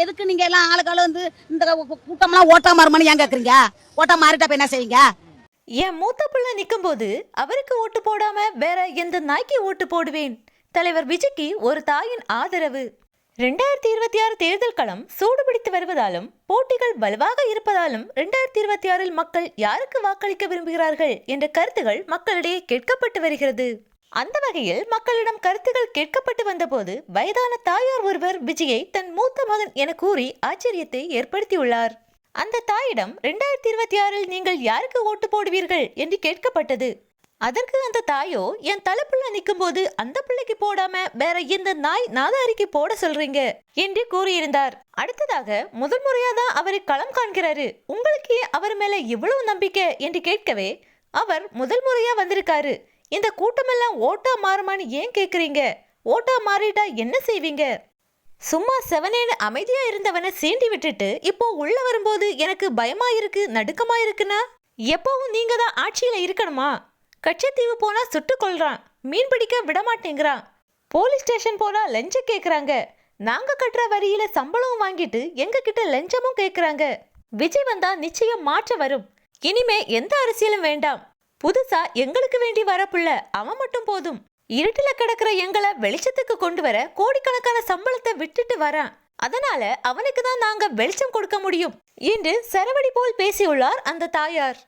எதுக்கு நீங்க எல்லாம் ஆளுக்கால வந்து இந்த கூட்டம்லாம் ஓட்டா மாறுமான்னு ஏன் கேக்குறீங்க? ஓட்டா மாறிட்டா இப்ப என்ன செய்வீங்க? என் மூத்த பிள்ளை நிக்கும்போது அவருக்கு ஓட்டு போடாம வேற எந்த நாய்க்கு ஓட்டு போடுவேன்? தலைவர் விஜய்க்கு ஒரு தாயின் ஆதரவு. 2026 தேர்தல் களம் சூடுபிடித்து வருவதாலும் போட்டிகள் வலுவாக இருப்பதாலும் 2026 மக்கள் யாருக்கு வாக்களிக்க விரும்புகிறார்கள் என்ற கருத்துகள் மக்களிடையே கேட்கப்பட்டு வருகிறது. அந்த வகையில் மக்களிடம் கருத்துகள் கேட்கப்பட்டு வந்தபோது வயதான தாயார் ஒருவர் விஜயை தன் மூத்த மகன் என கூறி ஆச்சரியத்தை ஏற்படுத்தியுள்ளார். அந்த தாயிடம் 2026 நீங்கள் யாருக்கு ஓட்டு போடுவீர்கள் என்று கேட்கப்பட்டது. அதற்கு அந்த தாயோ, என் தலைப்புள்ள நிற்கும் போது அந்த பிள்ளைக்கு போடாம வேற எந்த நாய் நாதாரிக்கு போட சொல்றீங்க என்று கூறியிருந்தார். அடுத்ததாக முதல் முறையா தான் அவரை களம் காண்கிறாரு. உங்களுக்கு அவர் மேல இவ்வளவு நம்பிக்கை என்று கேட்கவே, அவர் முதல் முறையா வந்திருக்காரு. இந்த கூட்டமெல்லாம் ஓட்டா மாறுமான்னு ஏன் கேக்குறீங்க? ஓட்டா மாறிட்டா என்ன செய்வீங்க? சும்மா செவனேன்னு அமைதியா இருந்தவனை சீண்டி விட்டுட்டு இப்போ உள்ள வரும்போது எனக்கு பயமா இருக்கு, நடுக்கமா இருக்குன்னா எப்பவும் நீங்க தான் ஆட்சியில இருக்கணுமா? கச்சத்தீவு போனா சுட்டு கொள்றான், மீன் பிடிக்க விடமாட்டேங்கிறான், போலீஸ் ஸ்டேஷன் போனா லஞ்சம் கேக்குறாங்க, நாங்க கட்டுற வரியில சம்பளம் வாங்கிட்டு எங்க கிட்ட லஞ்சமும் கேக்குறாங்க. விஜய் வந்தா நிச்சயம் மாற்றம் வரும். இனிமே எந்த அரசியலும் வேண்டாம். புதுசா எங்களுக்கு வேண்டி வரப்புள்ள அவன் மட்டும் போதும். இருட்டுல கிடக்குற எங்களை வெளிச்சத்துக்கு கொண்டு வர கோடிக்கணக்கான சம்பளத்தை விட்டுட்டு வரான். அதனால அவனுக்கு தான் நாங்க வெளிச்சம் கொடுக்க முடியும் என்று சரவடி போல் பேசியுள்ளார் அந்த தாயார்.